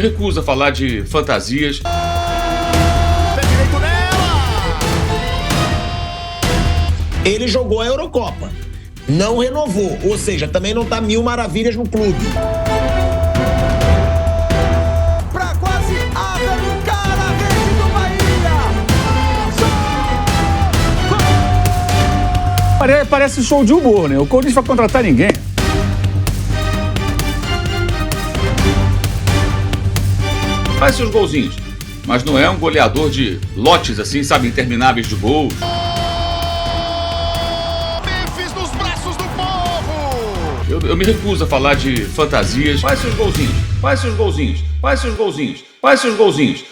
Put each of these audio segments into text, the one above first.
recuso a falar de fantasias. Ele jogou a Eurocopa, não renovou, ou seja, também não tá mil maravilhas no clube. Pra quase arrancar a rede do Bahia. Parece show de humor, né? O Corinthians vai contratar ninguém. Faz seus golzinhos, mas não é um goleador de lotes assim, sabe, intermináveis de gols. Eu me recuso a falar de fantasias. Faz seus golzinhos, faz seus golzinhos, faz seus golzinhos, faz seus golzinhos.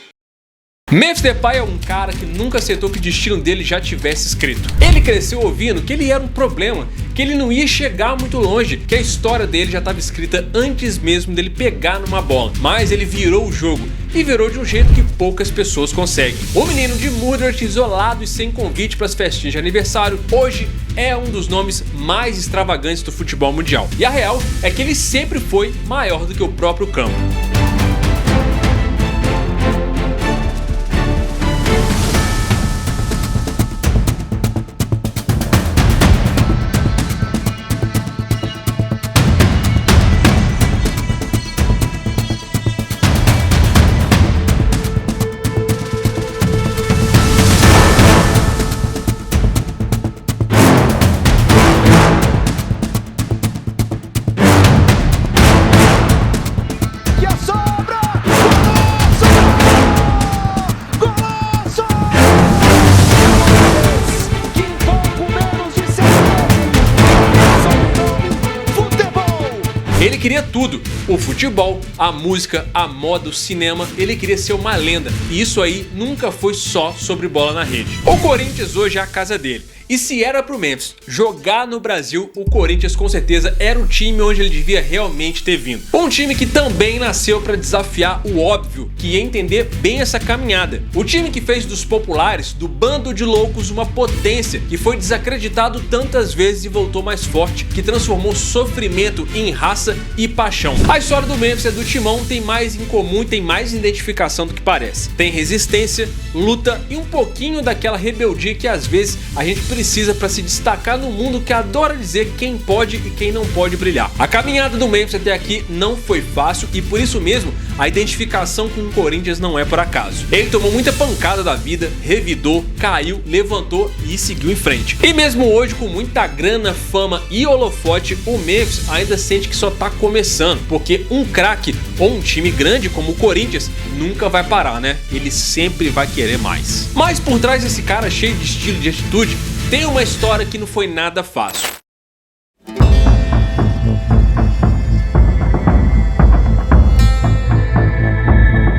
Memphis Depay é um cara que nunca aceitou que o destino dele já tivesse escrito. Ele cresceu ouvindo que ele era um problema, que ele não ia chegar muito longe, que a história dele já estava escrita antes mesmo dele pegar numa bola. Mas ele virou o jogo, e virou de um jeito que poucas pessoas conseguem. O menino de Mudryk, isolado e sem convite para as festinhas de aniversário, hoje é um dos nomes mais extravagantes do futebol mundial. E a real é que ele sempre foi maior do que o próprio campo. Ele queria tudo, o futebol, a música, a moda, o cinema, ele queria ser uma lenda, e isso aí nunca foi só sobre bola na rede. O Corinthians hoje é a casa dele. E se era pro Memphis jogar no Brasil, o Corinthians com certeza era o time onde ele devia realmente ter vindo. Um time que também nasceu para desafiar o óbvio, que ia entender bem essa caminhada. O time que fez dos populares, do bando de loucos, uma potência, que foi desacreditado tantas vezes e voltou mais forte, que transformou sofrimento em raça e paixão. A história do Memphis e do Timão tem mais em comum e tem mais identificação do que parece. Tem resistência, luta e um pouquinho daquela rebeldia que às vezes a gente precisa para se destacar no mundo que adora dizer quem pode e quem não pode brilhar. A caminhada do Memphis até aqui não foi fácil e por isso mesmo a identificação com o Corinthians não é por acaso. Ele tomou muita pancada da vida, revidou, caiu, levantou e seguiu em frente. E mesmo hoje com muita grana, fama e holofote, o Memphis ainda sente que só tá começando, porque um craque ou um time grande como o Corinthians nunca vai parar, né? Ele sempre vai querer mais. Mas por trás desse cara cheio de estilo e de atitude, tem uma história que não foi nada fácil.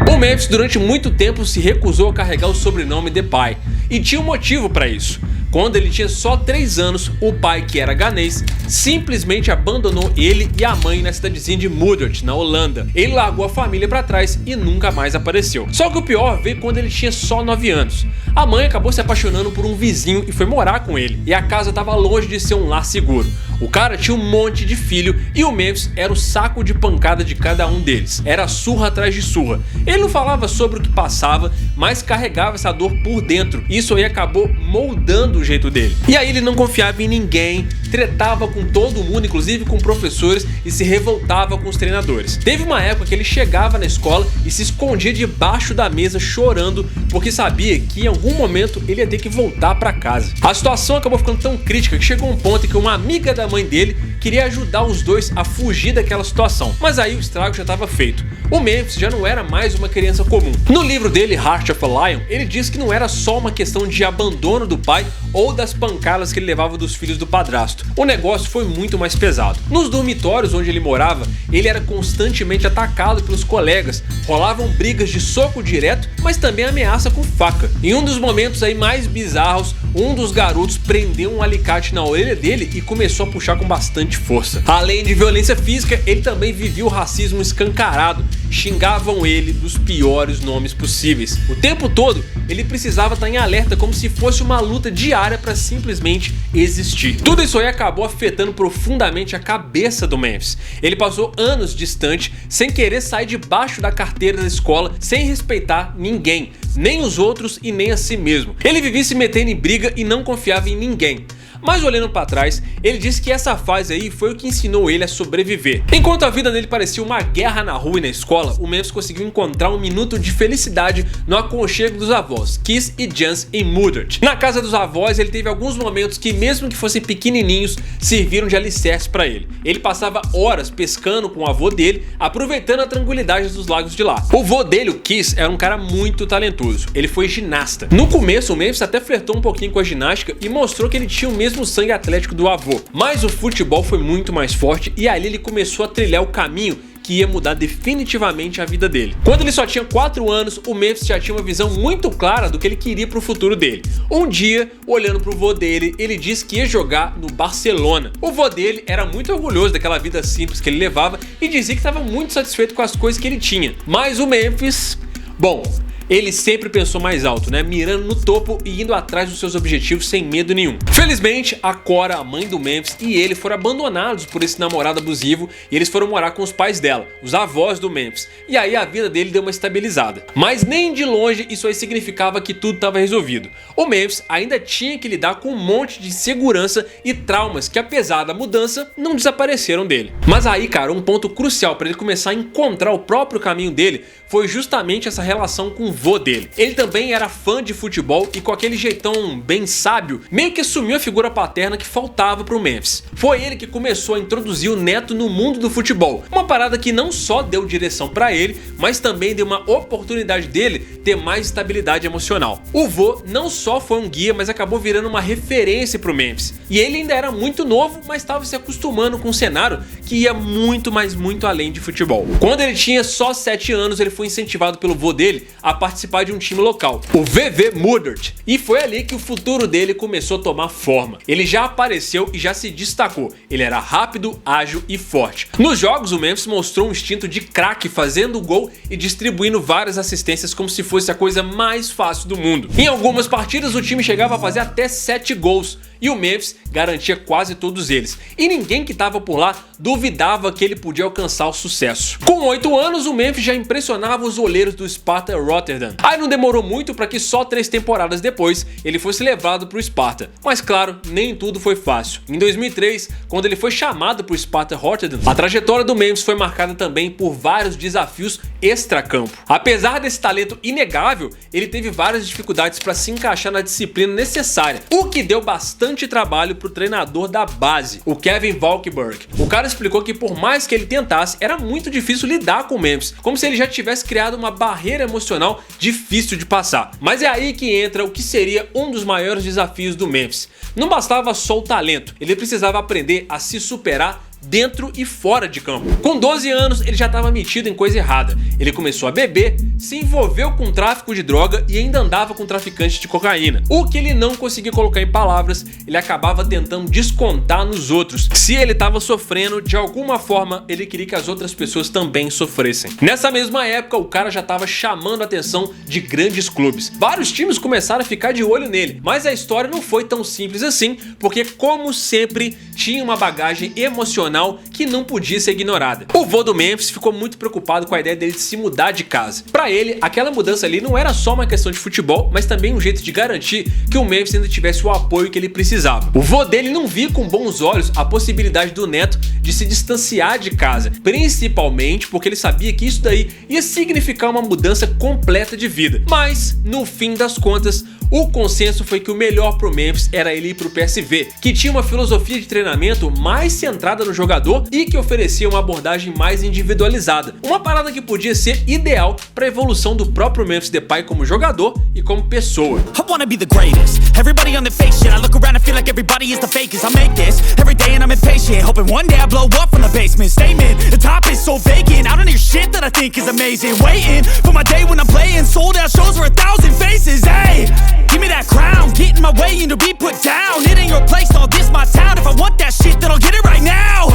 O Memphis durante muito tempo se recusou a carregar o sobrenome Depay, e tinha um motivo para isso. Quando ele tinha só 3 anos, o pai, que era ganês, simplesmente abandonou ele e a mãe na cidadezinha de Mudryk, na Holanda. Ele largou a família para trás e nunca mais apareceu. Só que o pior veio quando ele tinha só 9 anos. A mãe acabou se apaixonando por um vizinho e foi morar com ele, e a casa estava longe de ser um lar seguro. O cara tinha um monte de filho e o Memphis era o saco de pancada de cada um deles. Era surra atrás de surra. Ele não falava sobre o que passava, mas carregava essa dor por dentro. Isso aí acabou moldando o jeito dele. E aí ele não confiava em ninguém, tretava com todo mundo, inclusive com professores, e se revoltava com os treinadores. Teve uma época que ele chegava na escola e se escondia debaixo da mesa chorando, porque sabia que em algum momento ele ia ter que voltar para casa. A situação acabou ficando tão crítica que chegou um ponto em que uma amiga da mãe dele queria ajudar os dois a fugir daquela situação, mas aí o estrago já estava feito. O Memphis já não era mais uma criança comum. No livro dele, Heart of a Lion, ele diz que não era só uma questão de abandono do pai ou das pancadas que ele levava dos filhos do padrasto. O negócio foi muito mais pesado. Nos dormitórios onde ele morava, ele era constantemente atacado pelos colegas, rolavam brigas de soco direto, mas também ameaça com faca. Em um dos momentos aí mais bizarros, um dos garotos prendeu um alicate na orelha dele e começou a puxar com bastante força. Além de violência física, ele também vivia o racismo escancarado. Xingavam ele dos piores nomes possíveis. O tempo todo, ele precisava estar em alerta como se fosse uma luta diária área para simplesmente existir. Tudo isso aí acabou afetando profundamente a cabeça do Memphis. Ele passou anos distante, sem querer sair debaixo da carteira da escola, sem respeitar ninguém, nem os outros e nem a si mesmo. Ele vivia se metendo em briga e não confiava em ninguém. Mas olhando para trás, ele disse que essa fase aí foi o que ensinou ele a sobreviver. Enquanto a vida dele parecia uma guerra na rua e na escola, o Memphis conseguiu encontrar um minuto de felicidade no aconchego dos avós, Keith e Jance, em Mudert. Na casa dos avós, ele teve alguns momentos que, mesmo que fossem pequenininhos, serviram de alicerce para ele. Ele passava horas pescando com o avô dele, aproveitando a tranquilidade dos lagos de lá. O avô dele, o Keith, era um cara muito talentoso. Ele foi ginasta. No começo, o Memphis até flertou um pouquinho com a ginástica e mostrou que ele tinha o mesmo sangue atlético do avô. Mas o futebol foi muito mais forte e ali ele começou a trilhar o caminho que ia mudar definitivamente a vida dele. Quando ele só tinha 4 anos, o Memphis já tinha uma visão muito clara do que ele queria pro futuro dele. Um dia, olhando pro vô dele, ele disse que ia jogar no Barcelona. O vô dele era muito orgulhoso daquela vida simples que ele levava e dizia que estava muito satisfeito com as coisas que ele tinha. Mas o Memphis, bom, ele sempre pensou mais alto, né? Mirando no topo e indo atrás dos seus objetivos sem medo nenhum. Felizmente, a Cora, a mãe do Memphis, e ele foram abandonados por esse namorado abusivo e eles foram morar com os pais dela, os avós do Memphis. E aí a vida dele deu uma estabilizada. Mas nem de longe isso aí significava que tudo estava resolvido. O Memphis ainda tinha que lidar com um monte de insegurança e traumas que, apesar da mudança, não desapareceram dele. Mas aí, cara, um ponto crucial para ele começar a encontrar o próprio caminho dele foi justamente essa relação com o vô dele. Ele também era fã de futebol e com aquele jeitão bem sábio, meio que assumiu a figura paterna que faltava pro Memphis. Foi ele que começou a introduzir o neto no mundo do futebol, uma parada que não só deu direção pra ele, mas também deu uma oportunidade dele ter mais estabilidade emocional. O vô não só foi um guia, mas acabou virando uma referência pro Memphis. E ele ainda era muito novo, mas estava se acostumando com um cenário que ia muito, mas muito além de futebol. Quando ele tinha só 7 anos, ele foi incentivado pelo vô dele a participar de um time local, o VV Mudert, e foi ali que o futuro dele começou a tomar forma. Ele já apareceu e já se destacou. Ele era rápido, ágil e forte. Nos jogos, o Memphis mostrou um instinto de craque, fazendo gol e distribuindo várias assistências como se fosse a coisa mais fácil do mundo. Em algumas partidas, o time chegava a fazer até 7 gols. E o Memphis garantia quase todos eles. E ninguém que estava por lá duvidava que ele podia alcançar o sucesso. Com 8 anos, o Memphis já impressionava os olheiros do Sparta Rotterdam. Aí não demorou muito para que só 3 temporadas depois ele fosse levado para o Sparta. Mas claro, nem tudo foi fácil. Em 2003, quando ele foi chamado para o Sparta Rotterdam, a trajetória do Memphis foi marcada também por vários desafios extracampo. Apesar desse talento inegável, ele teve várias dificuldades para se encaixar na disciplina necessária, o que deu bastante trabalho pro treinador da base, o Kevin Valkenburg. O cara explicou que por mais que ele tentasse, era muito difícil lidar com o Memphis, como se ele já tivesse criado uma barreira emocional difícil de passar. Mas é aí que entra o que seria um dos maiores desafios do Memphis. Não bastava só o talento, ele precisava aprender a se superar dentro e fora de campo. Com 12 anos, ele já estava metido em coisa errada. Ele começou a beber, se envolveu com tráfico de droga e ainda andava com traficantes de cocaína. O que ele não conseguia colocar em palavras, ele acabava tentando descontar nos outros. Se ele estava sofrendo, de alguma forma, ele queria que as outras pessoas também sofressem. Nessa mesma época, o cara já estava chamando a atenção de grandes clubes. Vários times começaram a ficar de olho nele, mas a história não foi tão simples assim, porque, como sempre, tinha uma bagagem emocional que não podia ser ignorada. O vô do Memphis ficou muito preocupado com a ideia dele de se mudar de casa. Para ele, aquela mudança ali não era só uma questão de futebol, mas também um jeito de garantir que o Memphis ainda tivesse o apoio que ele precisava. O vô dele não via com bons olhos a possibilidade do neto de se distanciar de casa, principalmente porque ele sabia que isso daí ia significar uma mudança completa de vida. Mas, no fim das contas, o consenso foi que o melhor pro Memphis era ele ir pro PSV, que tinha uma filosofia de treinamento mais centrada no jogador e que oferecia uma abordagem mais individualizada. Uma parada que podia ser ideal para a evolução do próprio Memphis Depay como jogador e como pessoa. I wanna be the greatest. Everybody on the fake shit. I look around and feel like everybody is the fakest. I make this every day and I'm impatient, hoping one day I blow up from the basement. Statement, the top is so vacant. I don't hear shit that I think is amazing. Waiting for my day when I'm playing sold out shows for 1,000 faces. Hey, give me that crown, get in my way and to be put down. It ain't your place, all this my town. If I want that shit, then I'll get it right now.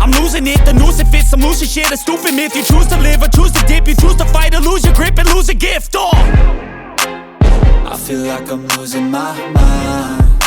I'm losing it, the noose it fits, I'm losing shit. A stupid myth, you choose to live or choose to dip. You choose to fight or lose your grip and lose a gift. Oh, I feel like I'm losing my mind.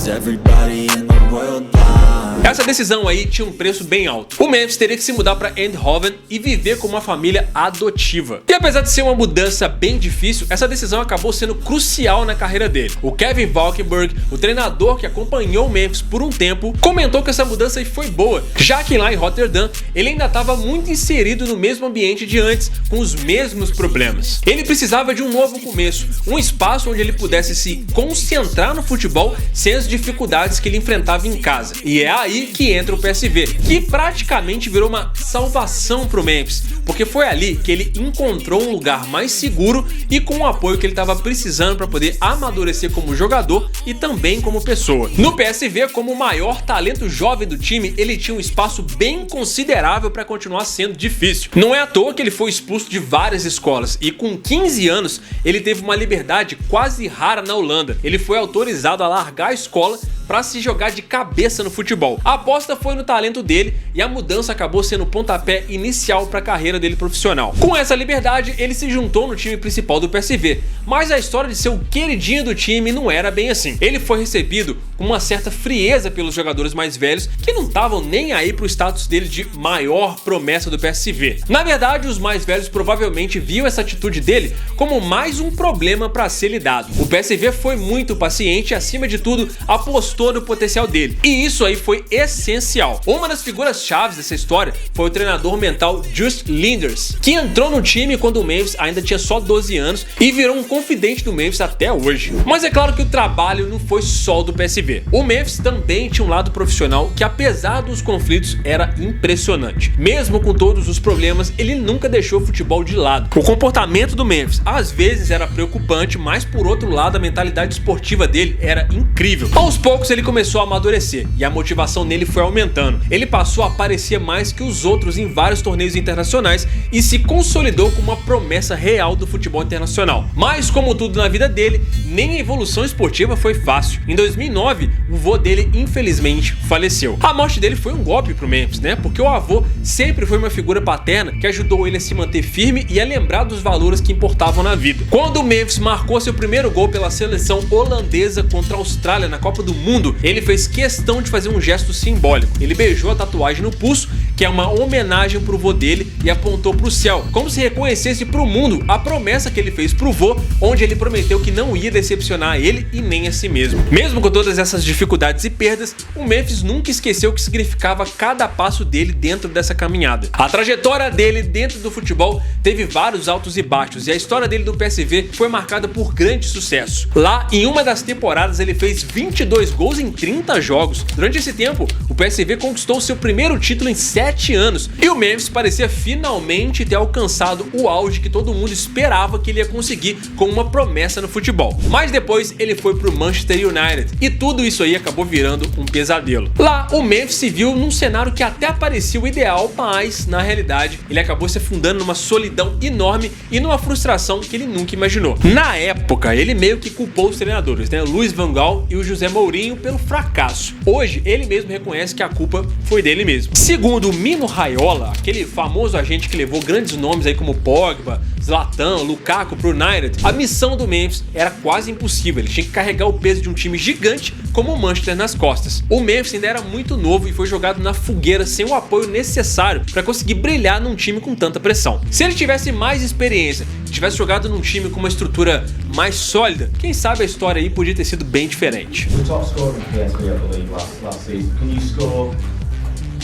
Is everybody in the world blind? Essa decisão aí tinha um preço bem alto. O Memphis teria que se mudar para Eindhoven e viver com uma família adotiva. E apesar de ser uma mudança bem difícil, essa decisão acabou sendo crucial na carreira dele. O Kevin Valkenburg, o treinador que acompanhou o Memphis por um tempo, comentou que essa mudança aí foi boa, já que lá em Rotterdam ele ainda estava muito inserido no mesmo ambiente de antes, com os mesmos problemas. Ele precisava de um novo começo, um espaço onde ele pudesse se concentrar no futebol sem as dificuldades que ele enfrentava em casa. E é aí que entra o PSV, que praticamente virou uma salvação pro Memphis, porque foi ali que ele encontrou um lugar mais seguro e com o apoio que ele estava precisando para poder amadurecer como jogador e também como pessoa. No PSV, como o maior talento jovem do time, ele tinha um espaço bem considerável para continuar sendo difícil. Não é à toa que ele foi expulso de várias escolas e com 15 anos ele teve uma liberdade quase rara na Holanda. Ele foi autorizado a largar a escola para se jogar de cabeça no futebol. A aposta foi no talento dele e a mudança acabou sendo o pontapé inicial para a carreira dele profissional. Com essa liberdade, ele se juntou no time principal do PSV, mas a história de ser o queridinho do time não era bem assim. Ele foi recebido com uma certa frieza pelos jogadores mais velhos que não estavam nem aí pro status dele de maior promessa do PSV. Na verdade, os mais velhos provavelmente viam essa atitude dele como mais um problema para ser lidado. O PSV foi muito paciente e, acima de tudo, apostou no potencial dele. E isso aí foi essencial. Uma das figuras chaves dessa história foi o treinador mental Just Linders, que entrou no time quando o Memphis ainda tinha só 12 anos e virou um confidente do Memphis até hoje. Mas é claro que o trabalho não foi só do PSV. O Memphis também tinha um lado profissional que, apesar dos conflitos, era impressionante. Mesmo com todos os problemas, ele nunca deixou o futebol de lado. O comportamento do Memphis às vezes era preocupante, mas por outro lado a mentalidade esportiva dele era incrível. Aos poucos ele começou a amadurecer e a motivação nele foi aumentando. Ele passou a aparecer mais que os outros em vários torneios internacionais e se consolidou como uma promessa real do futebol internacional. Mas como tudo na vida dele, nem a evolução esportiva foi fácil. Em 2009, o vô dele infelizmente faleceu. A morte dele foi um golpe pro Memphis, né? Porque o avô sempre foi uma figura paterna que ajudou ele a se manter firme e a lembrar dos valores que importavam na vida. Quando o Memphis marcou seu primeiro gol pela seleção holandesa contra a Austrália na Copa do Mundo, ele fez questão de fazer um gesto simbólico. Ele beijou a tatuagem no pulso, que é uma homenagem pro vô dele, e apontou pro céu, como se reconhecesse pro mundo a promessa que ele fez pro vô, onde ele prometeu que não ia decepcionar ele e nem a si mesmo. Mesmo com todas essas dificuldades e perdas, o Memphis nunca esqueceu o que significava cada passo dele dentro dessa caminhada. A trajetória dele dentro do futebol teve vários altos e baixos, e a história dele do PSV foi marcada por grande sucesso. Lá, em uma das temporadas, ele fez 22 gols em 30 jogos. Durante esse tempo, o PSV conquistou seu primeiro título em 7 anos, e o Memphis parecia finalmente ter alcançado o auge que todo mundo esperava que ele ia conseguir como uma promessa no futebol. Mas depois ele foi pro Manchester United, e tudo isso aí acabou virando um pesadelo. Lá, o Memphis se viu num cenário que até parecia o ideal, mas na realidade ele acabou se afundando numa solidão enorme e numa frustração que ele nunca imaginou. Na época, ele meio que culpou os treinadores, né, Luiz Van Gaal e o José Mourinho, pelo fracasso. Hoje, ele mesmo reconhece que a culpa foi dele mesmo. Segundo o Mino Raiola, aquele famoso agente que levou grandes nomes aí como Pogba, Zlatan, Lukaku pro United, a missão do Memphis era quase impossível. Ele tinha que carregar o peso de um time gigante como o Manchester nas costas. O Memphis ainda era muito novo e foi jogado na fogueira sem o apoio necessário para conseguir brilhar num time com tanta pressão. Se ele tivesse mais experiência, tivesse jogado num time com uma estrutura mais sólida, quem sabe a história aí podia ter sido bem diferente. The top scorer in PSV, I believe, last season. Can you score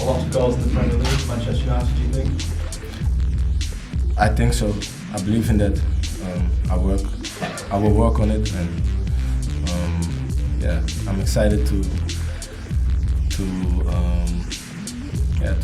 a lot of goals in the Premier League, Manchester United, do you think? I think so. I believe in that. I will work on it, and yeah, I'm excited to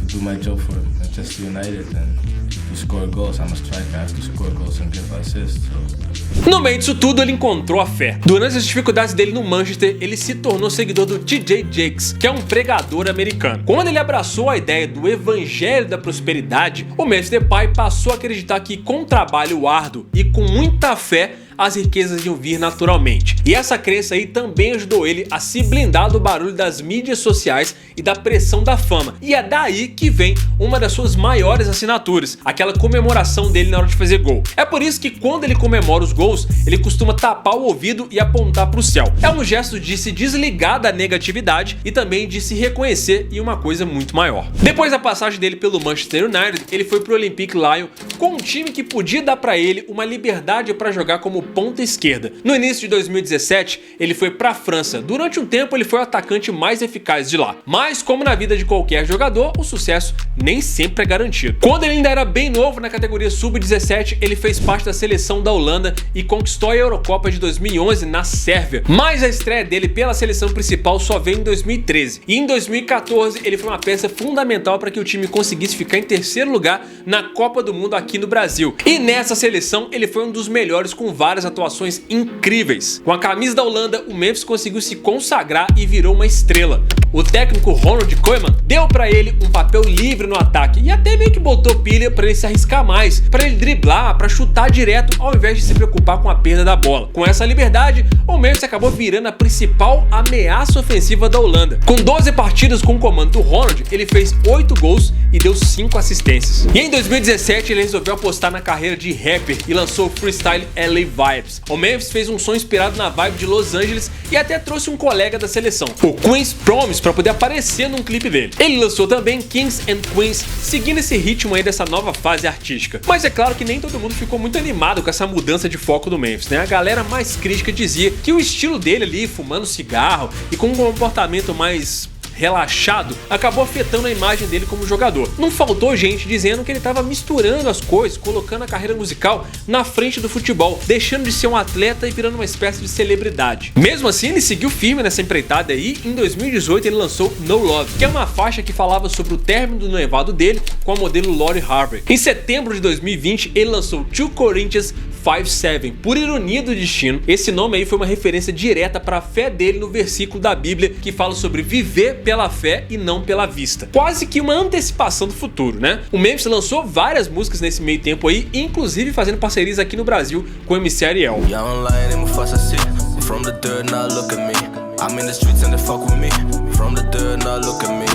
do my job for Manchester United and to score goals. I'm a striker. I have to score goals and give assists. So. No meio disso tudo, ele encontrou a fé. Durante as dificuldades dele no Manchester, ele se tornou seguidor do T.J. Jakes, que é um pregador americano. Quando ele abraçou a ideia do evangelho da prosperidade, o Memphis Depay passou a acreditar que, com trabalho árduo e com muita fé, as riquezas iam vir naturalmente. E essa crença aí também ajudou ele a se blindar do barulho das mídias sociais e da pressão da fama. E é daí que vem uma das suas maiores assinaturas, aquela comemoração dele na hora de fazer gol. É por isso que quando ele comemora os gols, ele costuma tapar o ouvido e apontar para o céu. É um gesto de se desligar da negatividade e também de se reconhecer em uma coisa muito maior. Depois da passagem dele pelo Manchester United, ele foi pro Olympique Lyon com um time que podia dar para ele uma liberdade para jogar como ponta esquerda. No início de 2017, ele foi para a França. Durante um tempo, ele foi o atacante mais eficaz de lá. Mas, como na vida de qualquer jogador, o sucesso nem sempre é garantido. Quando ele ainda era bem novo na categoria sub-17, ele fez parte da seleção da Holanda e conquistou a Eurocopa de 2011 na Sérvia. Mas a estreia dele pela seleção principal só veio em 2013. E em 2014, ele foi uma peça fundamental para que o time conseguisse ficar em terceiro lugar na Copa do Mundo aqui no Brasil. E nessa seleção, ele foi um dos melhores com várias atuações incríveis. Com a camisa da Holanda, o Memphis conseguiu se consagrar e virou uma estrela. O técnico Ronald Koeman deu para ele um papel livre no ataque e até meio que botou pilha para ele se arriscar mais, para ele driblar, para chutar direto ao invés de se preocupar com a perda da bola. Com essa liberdade, o Memphis acabou virando a principal ameaça ofensiva da Holanda. Com 12 partidas com o comando do Ronald, ele fez 8 gols e deu 5 assistências. E em 2017 ele resolveu apostar na carreira de rapper e lançou o freestyle LA Vibes. O Memphis fez um som inspirado na vibe de Los Angeles e até trouxe um colega da seleção, o Queen's Promise, para poder aparecer num clipe dele. Ele lançou também Kings and Queens, seguindo esse ritmo aí dessa nova fase artística. Mas é claro que nem todo mundo ficou muito animado com essa mudança de foco do Memphis, né? A galera mais crítica dizia que o estilo dele ali, fumando cigarro e com um comportamento mais relaxado, acabou afetando a imagem dele como jogador. Não faltou gente dizendo que ele estava misturando as coisas, colocando a carreira musical na frente do futebol, deixando de ser um atleta e virando uma espécie de celebridade. Mesmo assim, ele seguiu firme nessa empreitada e em 2018 ele lançou No Love, que é uma faixa que falava sobre o término do noivado dele com a modelo Lori Harvey. Em setembro de 2020, ele lançou 2 Corinthians 5:7. Por ironia do destino, esse nome aí foi uma referência direta para a fé dele no versículo da Bíblia que fala sobre viver pela fé e não pela vista. Quase que uma antecipação do futuro, né? O Memphis lançou várias músicas nesse meio tempo aí, inclusive fazendo parcerias aqui no Brasil com o MC Ariel.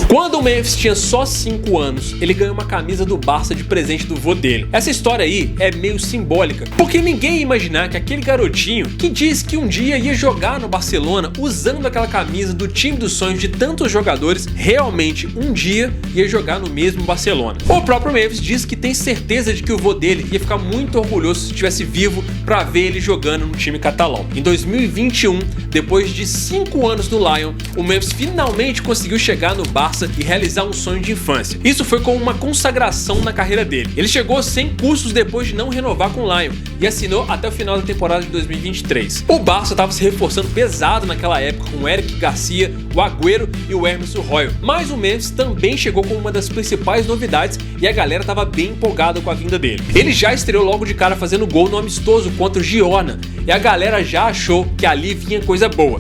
Quando o Memphis tinha só 5 anos, ele ganhou uma camisa do Barça de presente do vô dele. Essa história aí é meio simbólica, porque ninguém ia imaginar que aquele garotinho que disse que um dia ia jogar no Barcelona usando aquela camisa do time dos sonhos de tantos jogadores, realmente um dia ia jogar no mesmo Barcelona. O próprio Memphis disse que tem certeza de que o vô dele ia ficar muito orgulhoso se estivesse vivo para ver ele jogando no time catalão. Em 2021, depois de 5 anos no Lyon, o Memphis finalmente conseguiu chegar no Barça e realizar um sonho de infância. Isso foi como uma consagração na carreira dele. Ele chegou sem custos depois de não renovar com o Lyon e assinou até o final da temporada de 2023. O Barça estava se reforçando pesado naquela época com o Eric Garcia, o Agüero e o Emerson Royal, mas o Memphis também chegou como uma das principais novidades e a galera estava bem empolgada com a vinda dele. Ele já estreou logo de cara fazendo gol no amistoso contra o Girona e a galera já achou que ali vinha coisa boa.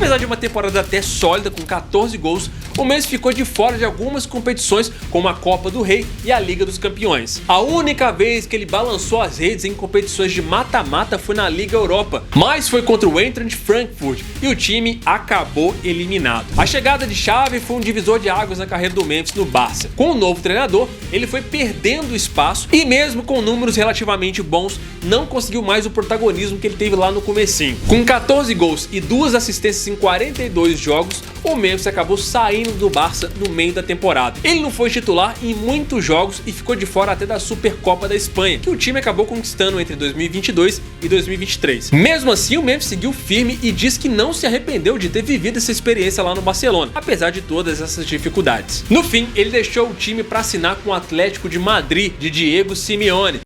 Apesar de uma temporada até sólida com 14 gols, o Memphis ficou de fora de algumas competições como a Copa do Rei e a Liga dos Campeões. A única vez que ele balançou as redes em competições de mata-mata foi na Liga Europa, mas foi contra o Eintracht Frankfurt e o time acabou eliminado. A chegada de Xavi foi um divisor de águas na carreira do Memphis no Barça. Com o novo treinador, ele foi perdendo espaço e mesmo com números relativamente bons, não conseguiu mais o protagonismo que ele teve lá no comecinho. Com 14 gols e 2 assistências em 42 jogos, o Memphis acabou saindo do Barça no meio da temporada. Ele não foi titular em muitos jogos e ficou de fora até da Supercopa da Espanha, que o time acabou conquistando entre 2022 e 2023. Mesmo assim, o Memphis seguiu firme e diz que não se arrependeu de ter vivido essa experiência lá no Barcelona, apesar de todas essas dificuldades. No fim, ele deixou o time para assinar com o Atlético de Madrid, de Diego Simeone.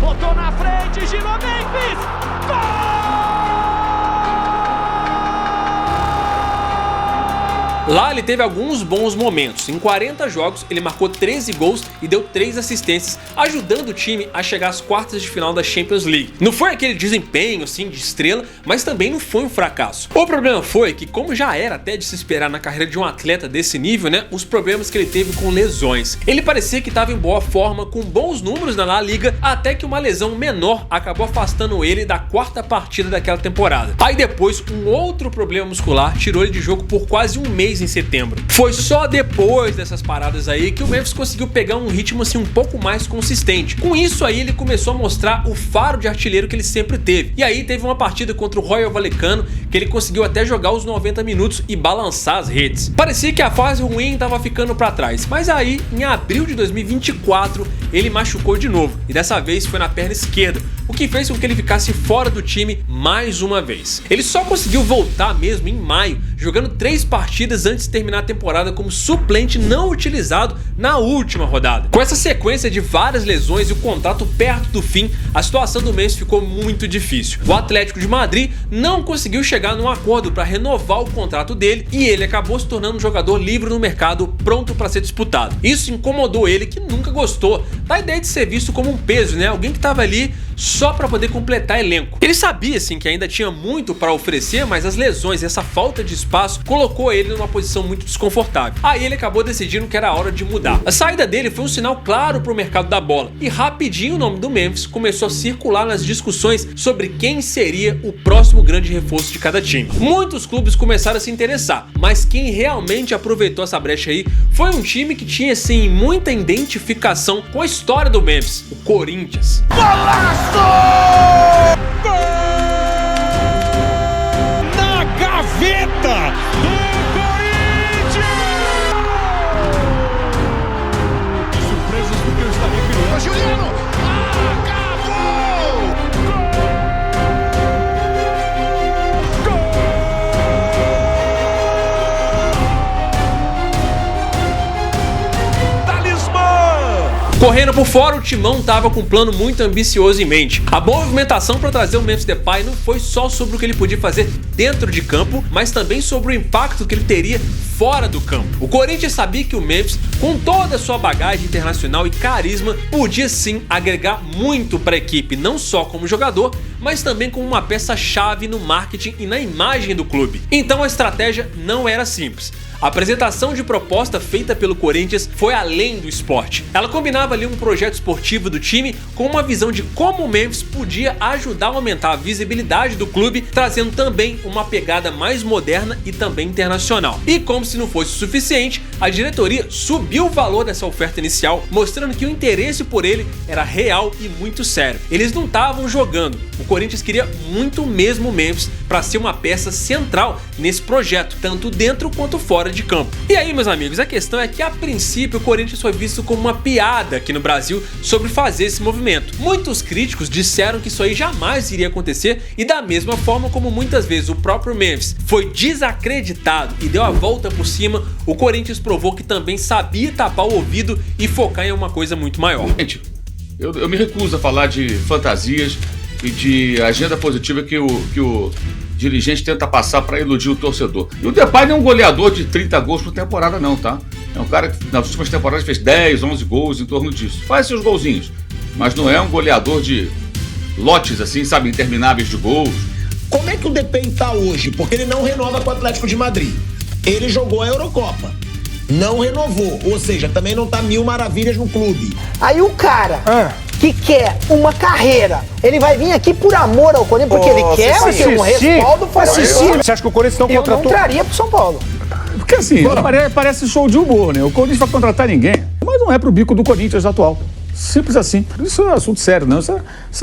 Botou na frente, girou Memphis! Gol! Lá ele teve alguns bons momentos. Em 40 jogos ele marcou 13 gols e deu 3 assistências, ajudando o time a chegar às quartas de final da Champions League. Não foi aquele desempenho assim de estrela, mas também não foi um fracasso. O problema foi que, como já era até de se esperar na carreira de um atleta desse nível, né, os problemas que ele teve com lesões. Ele parecia que estava em boa forma, com bons números na La Liga, até que uma lesão menor acabou afastando ele da quarta partida daquela temporada. Aí depois um outro problema muscular tirou ele de jogo por quase um mês em setembro. Foi só depois dessas paradas aí que o Memphis conseguiu pegar um ritmo assim um pouco mais consistente. Com isso aí ele começou a mostrar o faro de artilheiro que ele sempre teve. E aí teve uma partida contra o Rayo Vallecano que ele conseguiu até jogar os 90 minutos e balançar as redes. Parecia que a fase ruim estava ficando para trás, mas aí em abril de 2024 ele machucou de novo e dessa vez foi na perna esquerda, o que fez com que ele ficasse fora do time mais uma vez. Ele só conseguiu voltar mesmo em maio, jogando 3 partidas antes de terminar a temporada como suplente não utilizado na última rodada. Com essa sequência de várias lesões e o contrato perto do fim, a situação do Memphis ficou muito difícil. O Atlético de Madrid não conseguiu chegar num acordo para renovar o contrato dele e ele acabou se tornando um jogador livre no mercado, pronto para ser disputado. Isso incomodou ele, que nunca gostou da ideia de ser visto como um peso, né? Alguém que estava ali só para poder completar elenco. Ele sabia sim que ainda tinha muito para oferecer, mas as lesões e essa falta de espaço colocou ele numa posição muito desconfortável. Aí ele acabou decidindo que era a hora de mudar. A saída dele foi um sinal claro para o mercado da bola e rapidinho o nome do Memphis começou a circular nas discussões sobre quem seria o próximo grande reforço de cada time. Muitos clubes começaram a se interessar, mas quem realmente aproveitou essa brecha aí foi um time que tinha sim muita identificação com a história do Memphis, o Corinthians. Na gaveta do Corinthians! Surpresas do que eu estaria criando. Juliano! Acabou! Correndo por fora, o Timão tava com um plano muito ambicioso em mente. A boa movimentação para trazer o Memphis Depay não foi só sobre o que ele podia fazer dentro de campo, mas também sobre o impacto que ele teria fora do campo. O Corinthians sabia que o Memphis, com toda a sua bagagem internacional e carisma, podia sim agregar muito para a equipe, não só como jogador, mas também como uma peça-chave no marketing e na imagem do clube. Então a estratégia não era simples. A apresentação de proposta feita pelo Corinthians foi além do esporte. Ela combinava ali um projeto esportivo do time com uma visão de como o Memphis podia ajudar a aumentar a visibilidade do clube, trazendo também uma pegada mais moderna e também internacional. E como se não fosse o suficiente, a diretoria subiu o valor dessa oferta inicial, mostrando que o interesse por ele era real e muito sério. Eles não estavam jogando. O Corinthians queria muito mesmo o Memphis para ser uma peça central nesse projeto, tanto dentro quanto fora de campo. E aí, meus amigos, a questão é que a princípio o Corinthians foi visto como uma piada aqui no Brasil sobre fazer esse movimento. Muitos críticos disseram que isso aí jamais iria acontecer e da mesma forma como muitas vezes o próprio Memphis foi desacreditado e deu a volta por cima, o Corinthians provou que também sabia tapar o ouvido e focar em uma coisa muito maior. Gente, eu me recuso a falar de fantasias e de agenda positiva que o dirigente tenta passar para iludir o torcedor. E o Depay não é um goleador de 30 gols por temporada não, tá? É um cara que nas últimas temporadas fez 10, 11 gols em torno disso. Faz seus golzinhos, mas não é um goleador de lotes assim, sabe, intermináveis de gols. Como é que o Depay tá hoje? Porque ele não renova com o Atlético de Madrid. Ele jogou a Eurocopa. Não renovou, ou seja, também não tá mil maravilhas no clube. Aí o cara que quer uma carreira, ele vai vir aqui por amor ao Corinthians, porque ele quer ter um respaldo para Você acha que o Corinthians não contratou? Eu não traria pro São Paulo. Porque assim, parece show de humor, né? O Corinthians vai contratar ninguém, mas não é pro bico do Corinthians atual. Simples assim. Isso é assunto sério, não. Isso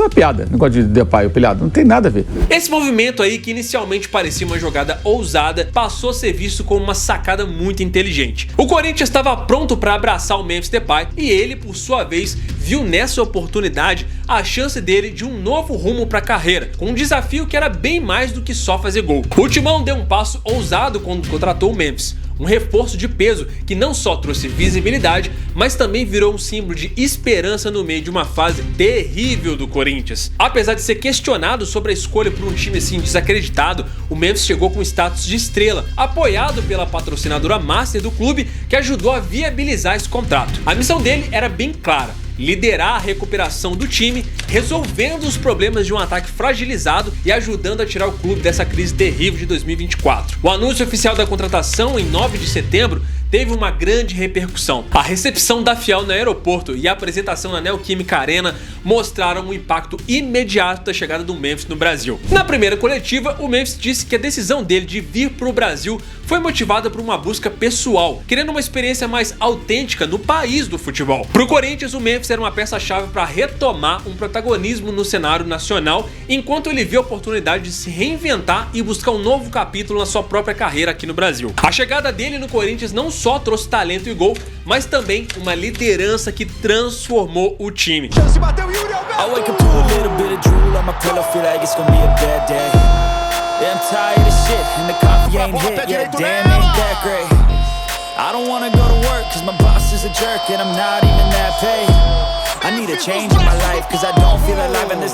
é piada. Negócio de Depay, o pilhado. Não tem nada a ver. Esse movimento aí, que inicialmente parecia uma jogada ousada, passou a ser visto como uma sacada muito inteligente. O Corinthians estava pronto para abraçar o Memphis Depay e ele, por sua vez, viu nessa oportunidade a chance dele de um novo rumo para a carreira, com um desafio que era bem mais do que só fazer gol. O Timão deu um passo ousado quando contratou o Memphis. um reforço de peso que não só trouxe visibilidade, mas também virou um símbolo de esperança no meio de uma fase terrível do Corinthians. Apesar de ser questionado sobre a escolha por um time assim desacreditado, o Memphis chegou com status de estrela, apoiado pela patrocinadora master do clube, que ajudou a viabilizar esse contrato. A missão dele era bem clara: liderar a recuperação do time, resolvendo os problemas de um ataque fragilizado e ajudando a tirar o clube dessa crise terrível de 2024. O anúncio oficial da contratação, em 9 de setembro, teve uma grande repercussão. A recepção da Fiel no aeroporto e a apresentação na Neoquímica Arena mostraram um impacto imediato da chegada do Memphis no Brasil. Na primeira coletiva, o Memphis disse que a decisão dele de vir para o Brasil foi motivada por uma busca pessoal, querendo uma experiência mais autêntica no país do futebol. Para o Corinthians, o Memphis era uma peça-chave para retomar um protagonismo no cenário nacional, enquanto ele viu a oportunidade de se reinventar e buscar um novo capítulo na sua própria carreira aqui no Brasil. A chegada dele no Corinthians não só trouxe talento e gol, mas também uma liderança que transformou o time.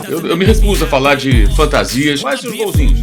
Eu me recuso a falar de fantasias, mas os golzinhos.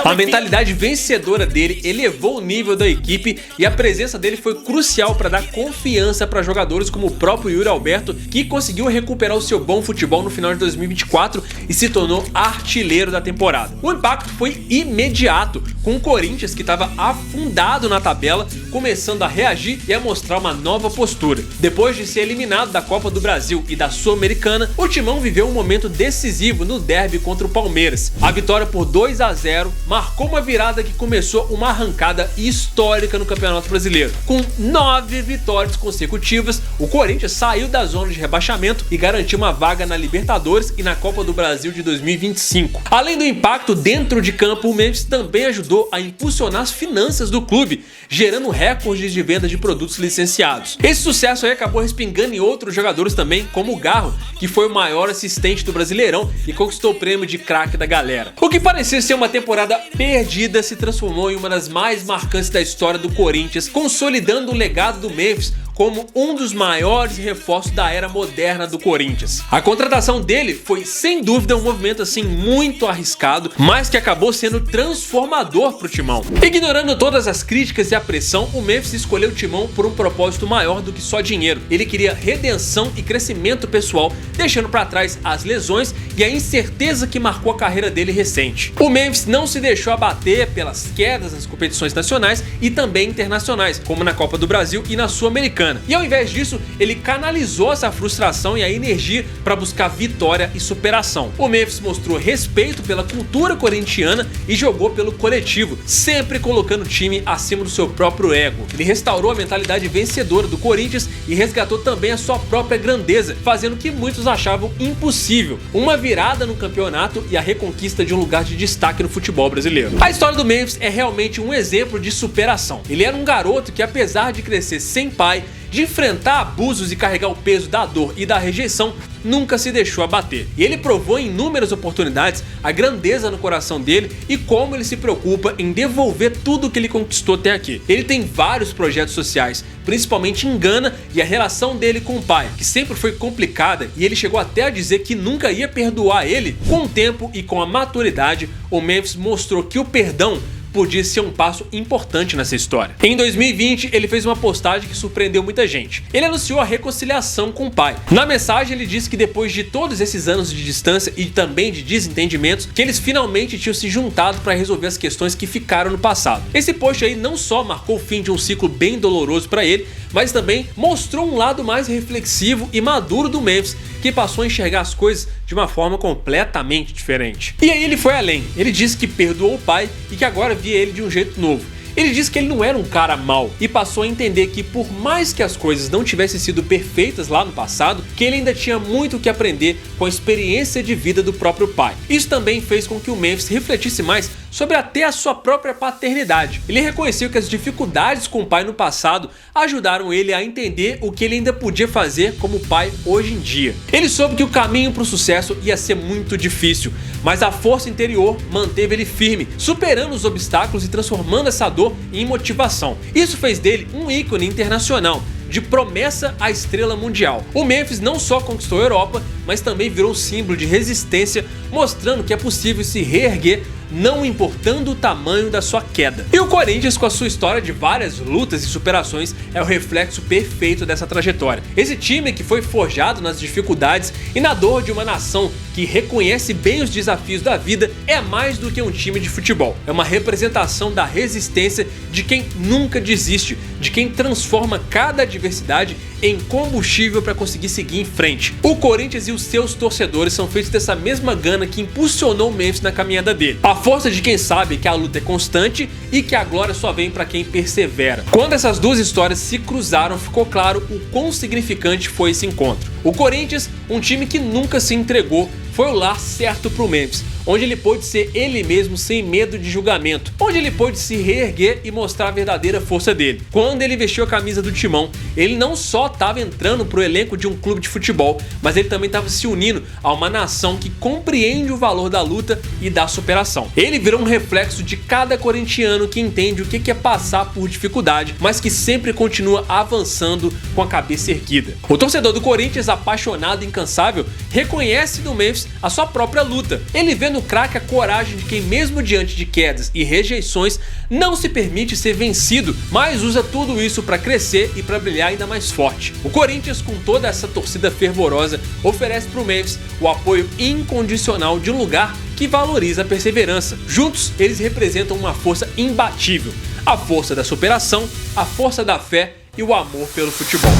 A mentalidade vencedora dele elevou o nível da equipe e a presença dele foi crucial para dar confiança para jogadores como o próprio Yuri Alberto, que conseguiu recuperar o seu bom futebol no final de 2024 e se tornou artilheiro da temporada. O impacto foi imediato, com o Corinthians, que estava afundado na tabela, começando a reagir e a mostrar uma nova postura. Depois de ser eliminado da Copa do Brasil e da Sul-Americana, o Timão viveu um momento decisivo no derby contra o Palmeiras. A vitória por 2-0 marcou uma virada que começou uma arrancada histórica no Campeonato Brasileiro. Com 9 vitórias consecutivas, o Corinthians saiu da zona de rebaixamento e garantiu uma vaga na Libertadores e na Copa do Brasil de 2025. Além do impacto dentro de campo, o Memphis também ajudou a impulsionar as finanças do clube, gerando recordes de venda de produtos licenciados. Esse sucesso aí acabou respingando em outros jogadores também, como o Garro, que foi o maior assistente do Brasileirão e conquistou o prêmio de craque da galera. O que parecia ser uma temporada perdida se transformou em uma das mais marcantes da história do Corinthians, consolidando o legado do Memphis como um dos maiores reforços da era moderna do Corinthians. A contratação dele foi, sem dúvida, um movimento assim muito arriscado, mas que acabou sendo transformador para o Timão. Ignorando todas as críticas e a pressão, o Memphis escolheu o Timão por um propósito maior do que só dinheiro. Ele queria redenção e crescimento pessoal, deixando para trás as lesões e a incerteza que marcou a carreira dele recente. O Memphis não se deixou abater pelas quedas nas competições nacionais e também internacionais, como na Copa do Brasil e na Sul-Americana. E ao invés disso, ele canalizou essa frustração e a energia para buscar vitória e superação. O Memphis mostrou respeito pela cultura corintiana e jogou pelo coletivo, sempre colocando o time acima do seu próprio ego. Ele restaurou a mentalidade vencedora do Corinthians e resgatou também a sua própria grandeza, fazendo o que muitos achavam impossível: uma virada no campeonato e a reconquista de um lugar de destaque no futebol brasileiro. A história do Memphis é realmente um exemplo de superação. Ele era um garoto que, apesar de crescer sem pai, de enfrentar abusos e carregar o peso da dor e da rejeição, nunca se deixou abater. E ele provou em inúmeras oportunidades a grandeza no coração dele e como ele se preocupa em devolver tudo o que ele conquistou até aqui. Ele tem vários projetos sociais, principalmente em Gana, e a relação dele com o pai, que sempre foi complicada, e ele chegou até a dizer que nunca ia perdoar ele. Com o tempo e com a maturidade, o Memphis mostrou que o perdão podia ser um passo importante nessa história. Em 2020, ele fez uma postagem que surpreendeu muita gente. Ele anunciou a reconciliação com o pai. Na mensagem, ele disse que depois de todos esses anos de distância e também de desentendimentos, que eles finalmente tinham se juntado para resolver as questões que ficaram no passado. Esse post aí não só marcou o fim de um ciclo bem doloroso para ele, mas também mostrou um lado mais reflexivo e maduro do Memphis, que passou a enxergar as coisas de uma forma completamente diferente. E aí ele foi além. Ele disse que perdoou o pai e que agora via ele de um jeito novo. Ele disse que ele não era um cara mau e passou a entender que, por mais que as coisas não tivessem sido perfeitas lá no passado, que ele ainda tinha muito o que aprender com a experiência de vida do próprio pai. Isso também fez com que o Memphis refletisse mais sobre até a sua própria paternidade. Ele reconheceu que as dificuldades com o pai no passado ajudaram ele a entender o que ele ainda podia fazer como pai hoje em dia. Ele soube que o caminho para o sucesso ia ser muito difícil, mas a força interior manteve ele firme, superando os obstáculos e transformando essa dor em motivação. Isso fez dele um ícone internacional, de promessa à estrela mundial. O Memphis não só conquistou a Europa, mas também virou símbolo de resistência, mostrando que é possível se reerguer não importando o tamanho da sua queda. E o Corinthians, com a sua história de várias lutas e superações, é o reflexo perfeito dessa trajetória. Esse time que foi forjado nas dificuldades e na dor de uma nação que reconhece bem os desafios da vida é mais do que um time de futebol. É uma representação da resistência de quem nunca desiste, de quem transforma cada adversidade em combustível para conseguir seguir em frente. O Corinthians e os seus torcedores são feitos dessa mesma gana que impulsionou o Memphis na caminhada dele. A força de quem sabe que a luta é constante e que a glória só vem para quem persevera. Quando essas duas histórias se cruzaram, ficou claro o quão significante foi esse encontro. O Corinthians, um time que nunca se entregou, foi o lar certo para o Memphis, onde ele pôde ser ele mesmo sem medo de julgamento, onde ele pôde se reerguer e mostrar a verdadeira força dele. Quando ele vestiu a camisa do Timão, ele não só estava entrando para o elenco de um clube de futebol, mas ele também estava se unindo a uma nação que compreende o valor da luta e da superação. Ele virou um reflexo de cada corintiano que entende o que é passar por dificuldade, mas que sempre continua avançando com a cabeça erguida. O torcedor do Corinthians, apaixonado e incansável, reconhece no Memphis a sua própria luta. Ele vê no craque a coragem de quem, mesmo diante de quedas e rejeições, não se permite ser vencido, mas usa tudo isso para crescer e para brilhar ainda mais forte. O Corinthians, com toda essa torcida fervorosa, oferece para o Memphis o apoio incondicional de um lugar que valoriza a perseverança. Juntos, eles representam uma força imbatível, a força da superação, a força da fé e o amor pelo futebol.